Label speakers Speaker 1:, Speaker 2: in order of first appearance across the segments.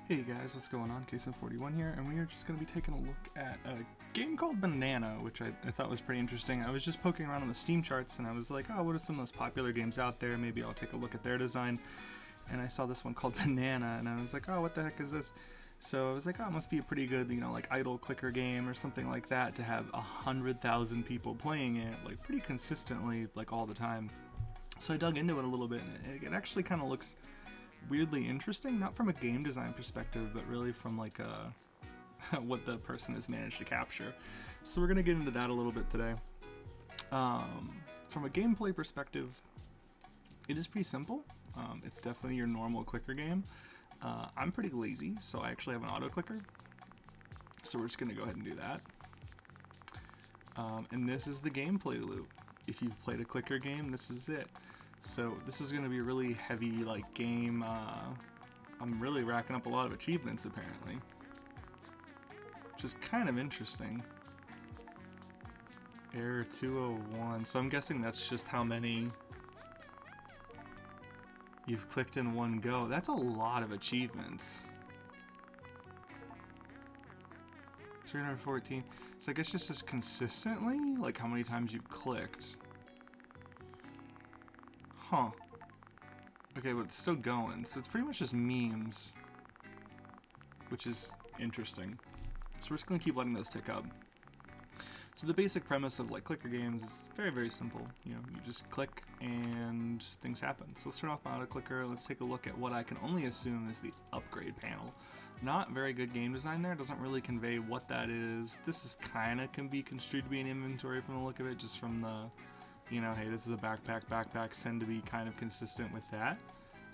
Speaker 1: Hey guys, what's going on? Kason41 here, and we are just going to be taking a look at a game called Banana, which I thought was pretty interesting. I was just poking around on the Steam charts, and I was like, oh, what are some of those popular games out there? Maybe I'll take a look at their design. And I saw this one called Banana, and I was like, oh, what the heck is this? So I was like, oh, it must be a pretty good, like idle clicker game or something like that to have 100,000 people playing it, like pretty consistently, like all the time. So I dug into it a little bit, and it actually kind of looks weirdly interesting, not from a game design perspective, but really from like what the person has managed to capture. So we're gonna get into that a little bit today. From a gameplay perspective, it is pretty simple. It's definitely your normal clicker game. I'm pretty lazy, so I actually have an auto clicker. So we're just gonna go ahead and do that. And this is the gameplay loop. If you've played a clicker game, this is it. So this is going to be a really heavy game. I'm really racking up a lot of achievements apparently, which is kind of interesting. Error 201. So I'm guessing that's just how many you've clicked in one go. That's a lot of achievements. 314. So I guess just consistently, like how many times you've clicked. Huh. Okay, but it's still going, so it's pretty much just memes, which is interesting. So we're just gonna keep letting those tick up. So the basic premise of clicker games is very, very simple. You just click and things happen. So let's turn off my auto clicker. Let's take a look at what I can only assume is the upgrade panel. Not very good game design there. Doesn't really convey what that is. This is can be construed to be an inventory from the look of it, just from the hey, this is a backpack. Backpacks tend to be kind of consistent with that.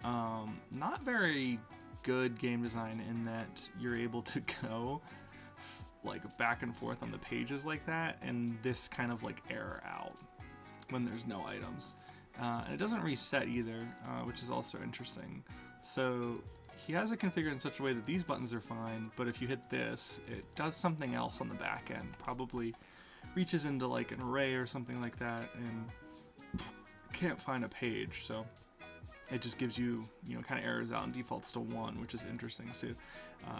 Speaker 1: Not very good game design in that you're able to go back and forth on the pages like that, and this kind of error out when there's no items. And it doesn't reset either, which is also interesting. So he has it configured in such a way that these buttons are fine, but if you hit this, it does something else on the back end. Probably reaches into an array or something like that and can't find a page, so it just gives you kind of errors out and defaults to 1, which is interesting too.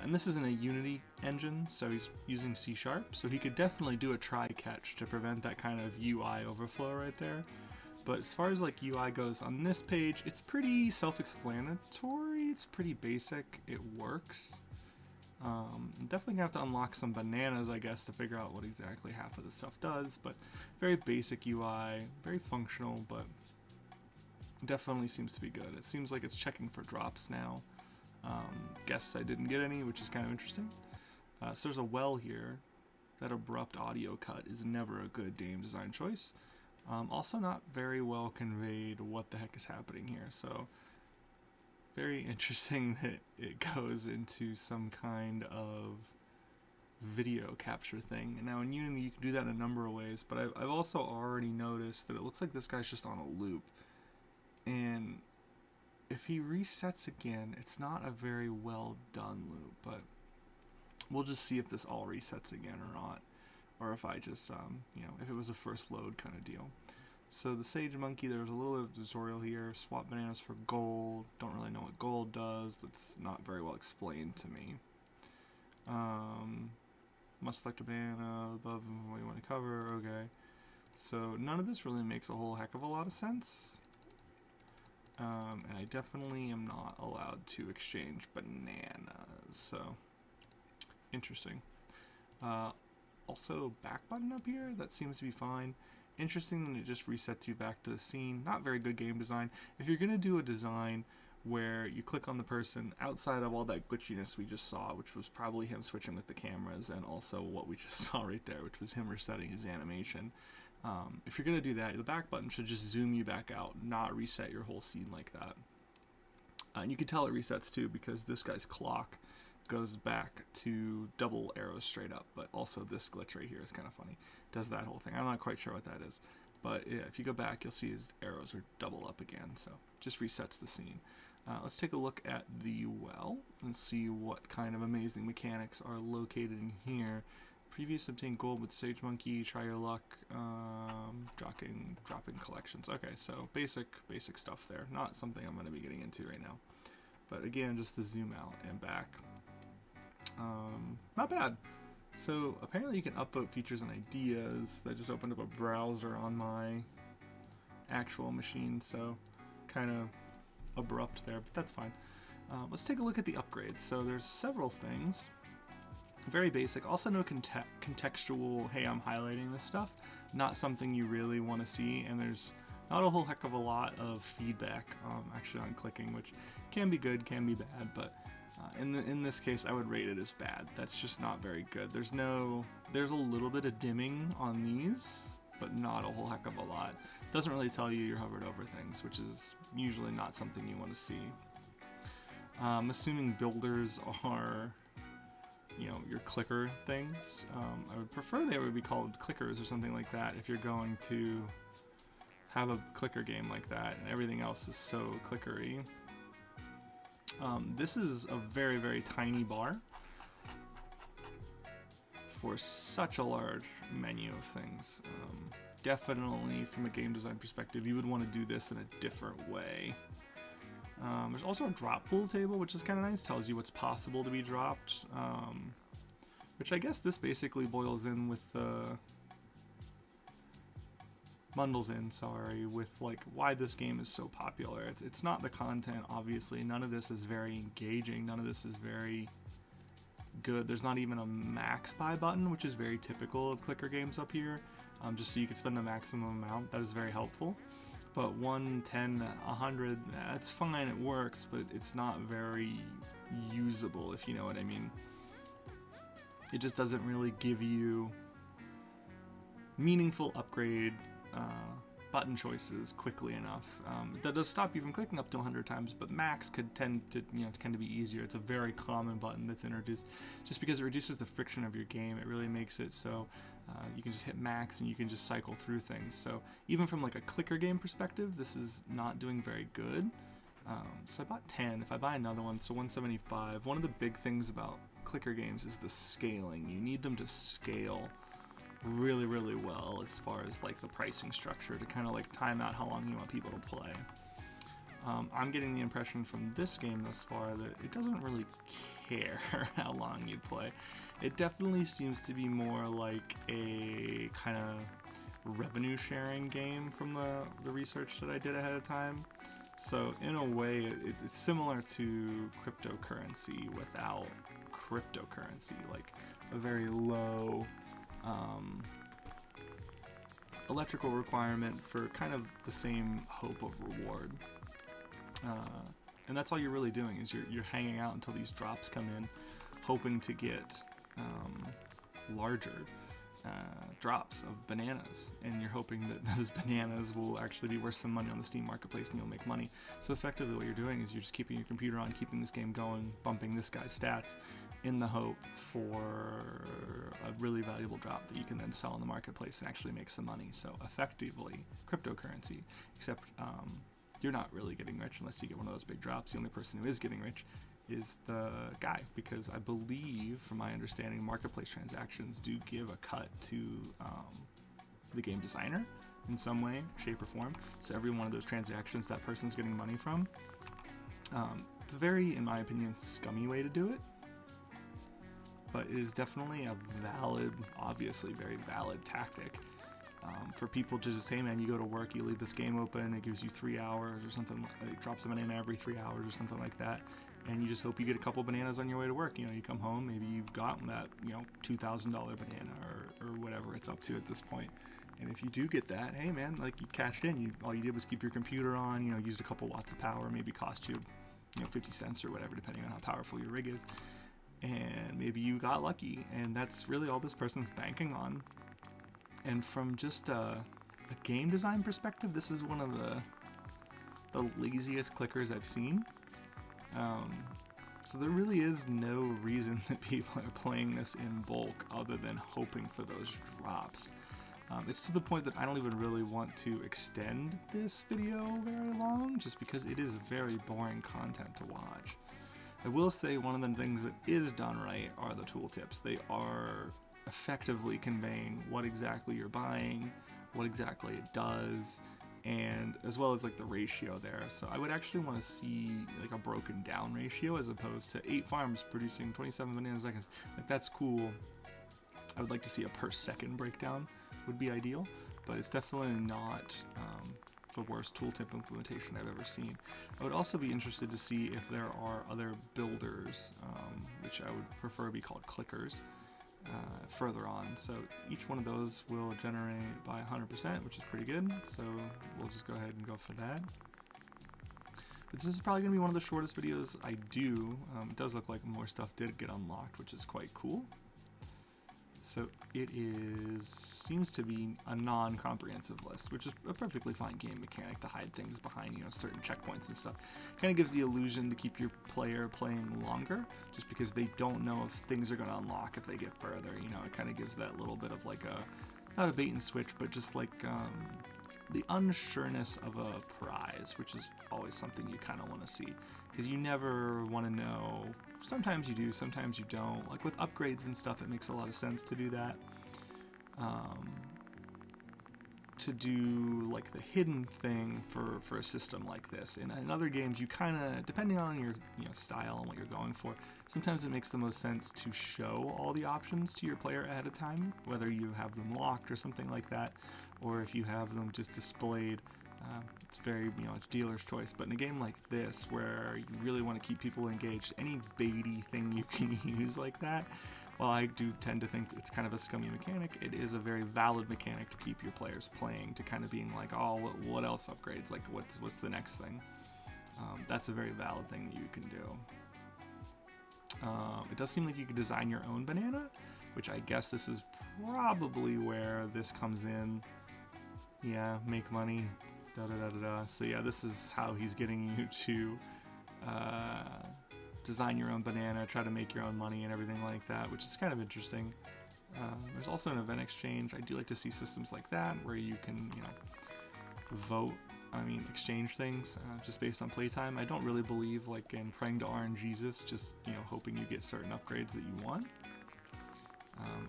Speaker 1: And this isn't a Unity engine, so he's using C#, so he could definitely do a try catch to prevent that kind of UI overflow right there. But as far as UI goes on this page, it's pretty self-explanatory. It's pretty basic. It works. Definitely gonna have to unlock some bananas, I guess, to figure out what exactly half of this stuff does, but very basic UI, very functional, but definitely seems to be good. It seems like it's checking for drops now. Guess I didn't get any, which is kind of interesting. So there's a well here. That abrupt audio cut is never a good game design choice. Also not very well conveyed what the heck is happening here, so very interesting that it goes into some kind of video capture thing. And now in Unity you can do that in a number of ways, but I've also already noticed that it looks like this guy's just on a loop. And if he resets again, it's not a very well done loop, but we'll just see if this all resets again or not. Or if I just, if it was a first load kind of deal. So the Sage Monkey, there's a little bit of tutorial here. Swap bananas for gold. Don't really know what gold does. That's not very well explained to me. Must select a banana above what you want to cover. Okay. So none of this really makes a whole heck of a lot of sense. And I definitely am not allowed to exchange bananas. So interesting. Also back button up here, that seems to be fine. Interesting that it just resets you back to the scene. Not very good game design. If you're gonna do a design where you click on the person outside of all that glitchiness we just saw, which was probably him switching with the cameras, and also what we just saw right there, which was him resetting his animation. If you're gonna do that, the back button should just zoom you back out, not reset your whole scene like that. And you can tell it resets too, because this guy's clock goes back to double arrows straight up, but also this glitch right here is kind of funny. Does that whole thing. I'm not quite sure what that is, but yeah, if you go back, you'll see his arrows are double up again, so just resets the scene. Let's take a look at the well and see what kind of amazing mechanics are located in here. Previous obtained gold with Sage Monkey, try your luck, dropping collections. Okay, so basic stuff there. Not something I'm going to be getting into right now. but again, just the zoom out and back. Not bad. So apparently you can upvote features and ideas. That just opened up a browser on my actual machine, so kind of abrupt there, but that's fine. Let's take a look at the upgrades. So there's several things. Very basic. Also no contextual, hey, I'm highlighting this stuff. Not something you really want to see, and there's not a whole heck of a lot of feedback actually on clicking, which can be good, can be bad, but in this case I would rate it as bad. That's just not very good. There's a little bit of dimming on these, but not a whole heck of a lot. Doesn't really tell you you're hovered over things, which is usually not something you want to see. Assuming builders are, you know, your clicker things. I would prefer they would be called clickers or something like that if you're going to have a clicker game like that, and everything else is so clickery. This is a very, very tiny bar for such a large menu of things. Definitely from a game design perspective, you would want to do this in a different way. There's also a drop pool table, which is kind of nice, tells you what's possible to be dropped, which I guess this basically boils in with bundles in, sorry, with like why this game is so popular. It's not the content, obviously. None of this is very engaging. None of this is very good. There's not even a max buy button, which is very typical of clicker games up here, just so you can spend the maximum amount. That is very helpful. But 1, 10, 100, that's fine, it works, but it's not very usable, if you know what I mean. It just doesn't really give you meaningful upgrade button choices quickly enough. That does stop you from clicking up to 100 times, but max could tend to be easier. It's a very common button that's introduced just because it reduces the friction of your game. It really makes it so you can just hit max and you can just cycle through things. So even from like a clicker game perspective, this is not doing very good. So I bought 10. If I buy another one, so 175. One of the big things about clicker games is the scaling. You need them to scale really, really well as far as like the pricing structure to kind of like time out how long you want people to play. I'm getting the impression from this game thus far that it doesn't really care how long you play. It definitely seems to be more like a kind of revenue sharing game from the research that I did ahead of time. So in a way, it's similar to cryptocurrency without cryptocurrency, like a very low electrical requirement for kind of the same hope of reward. And that's all you're really doing is you're hanging out until these drops come in, hoping to get larger drops of bananas, and you're hoping that those bananas will actually be worth some money on the Steam marketplace and you'll make money. So effectively what you're doing is you're just keeping your computer on, keeping this game going, bumping this guy's stats in the hope for a really valuable drop that you can then sell in the marketplace and actually make some money. So effectively cryptocurrency, except you're not really getting rich unless you get one of those big drops. The only person who is getting rich is the guy, because I believe, from my understanding, marketplace transactions do give a cut to the game designer in some way, shape, or form. So every one of those transactions that person's getting money from. It's a very, in my opinion, scummy way to do it, but it is definitely a valid, obviously very valid tactic for people to just, hey man, you go to work, you leave this game open, it gives you 3 hours or something, it drops a banana every 3 hours or something like that, and you just hope you get a couple bananas on your way to work. You know, you come home, maybe you've gotten that, $2,000 banana or whatever it's up to at this point. And if you do get that, hey man, like you cashed in, all you did was keep your computer on, used a couple watts of power, maybe cost you, 50 cents or whatever, depending on how powerful your rig is. And maybe you got lucky, and that's really all this person's banking on. And from just a game design perspective, this is one of the laziest clickers I've seen. So there really is no reason that people are playing this in bulk other than hoping for those drops. It's to the point that I don't even really want to extend this video very long, just because it is very boring content to watch. I will say one of the things that is done right are the tooltips. They are effectively conveying what exactly you're buying, what exactly it does, and as well as like the ratio there. So I would actually want to see like a broken down ratio as opposed to 8 farms producing 27 bananas a second. Like that's cool. I would like to see a per second breakdown would be ideal, but it's definitely not the worst tooltip implementation I've ever seen. I would also be interested to see if there are other builders, which I would prefer be called clickers, further on. So each one of those will generate by 100%, which is pretty good. So we'll just go ahead and go for that. But this is probably going to be one of the shortest videos I do. It does look like more stuff did get unlocked, which is quite cool. So it seems to be a non-comprehensive list, which is a perfectly fine game mechanic to hide things behind, certain checkpoints and stuff. Kind of gives the illusion to keep your player playing longer, just because they don't know if things are going to unlock if they get further. It kind of gives that little bit of like not a bait and switch, but just like the unsureness of a prize, which is always something you kind of want to see, because you never want to know. Sometimes you do, sometimes you don't. Like with upgrades and stuff, it makes a lot of sense to do that. To do like the hidden thing for a system like this. In other games, you kind of, depending on your style and what you're going for, sometimes it makes the most sense to show all the options to your player ahead of time, whether you have them locked or something like that, or if you have them just displayed. It's very, it's dealer's choice. But in a game like this, where you really want to keep people engaged, any baity thing you can use like that, while I do tend to think it's kind of a scummy mechanic, it is a very valid mechanic to keep your players playing, to kind of being like, oh, what else upgrades? Like, what's the next thing? That's a very valid thing that you can do. It does seem like you could design your own banana, which I guess this is probably where this comes in. Yeah, make money. So yeah, this is how he's getting you to design your own banana, try to make your own money and everything like that, which is kind of interesting. There's also an event exchange. I do like to see systems like that where you can, exchange things just based on playtime. I don't really believe like in praying to RNGesus, just hoping you get certain upgrades that you want.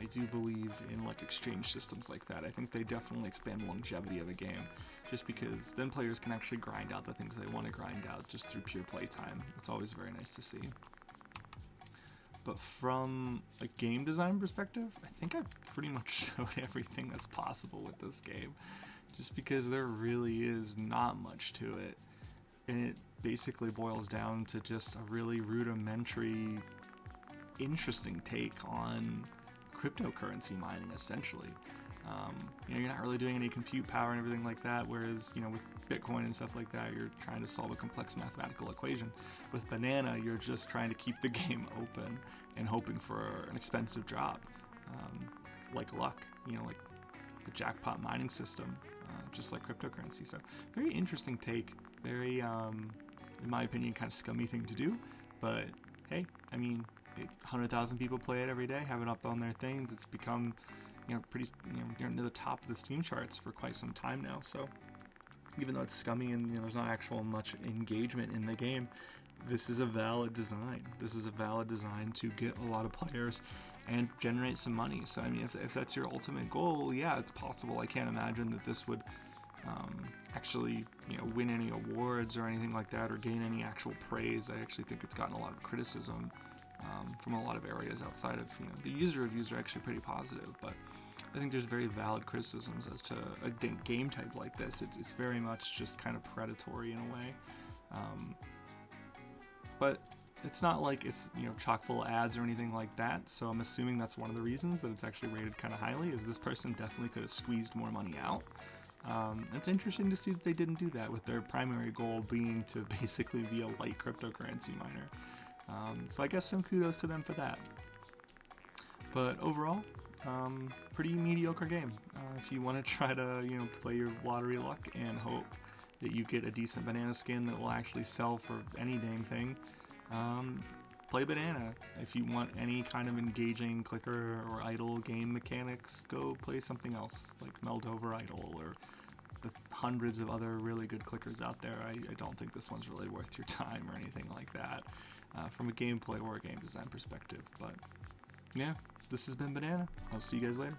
Speaker 1: I do believe in like exchange systems like that. I think they definitely expand the longevity of a game, just because then players can actually grind out the things they want to grind out just through pure playtime. It's always very nice to see. But from a game design perspective, I think I pretty much showed everything that's possible with this game, just because there really is not much to it. And it basically boils down to just a really rudimentary, interesting take on cryptocurrency mining, essentially. You're not really doing any compute power and everything like that, whereas with Bitcoin and stuff like that, you're trying to solve a complex mathematical equation. With Banana, you're just trying to keep the game open and hoping for an expensive drop, like luck, like a jackpot mining system, just like cryptocurrency. So very interesting take, very in my opinion kind of scummy thing to do, but hey, 100,000 people play it every day, have it up on their things. It's become, pretty, near the top of the Steam charts for quite some time now. So even though it's scummy and there's not actual much engagement in the game, this is a valid design. This is a valid design to get a lot of players and generate some money. So if that's your ultimate goal, yeah, it's possible. I can't imagine that this would actually win any awards or anything like that, or gain any actual praise. I actually think it's gotten a lot of criticism from a lot of areas outside of, the user reviews are actually pretty positive, but I think there's very valid criticisms as to a game type like this. It's very much just kind of predatory in a way, but it's not like it's chock full of ads or anything like that. So I'm assuming that's one of the reasons that it's actually rated kind of highly, is this person definitely could have squeezed more money out. It's interesting to see that they didn't do that, with their primary goal being to basically be a light cryptocurrency miner. So I guess some kudos to them for that. But overall, pretty mediocre game. If you want to try to play your lottery luck and hope that you get a decent banana skin that will actually sell for any dang thing, play Banana. If you want any kind of engaging clicker or idle game mechanics, go play something else like Meldover Idle or the hundreds of other really good clickers out there. I don't think this one's really worth your time or anything like that, from a gameplay or a game design perspective. But yeah, this has been Banana. I'll see you guys later.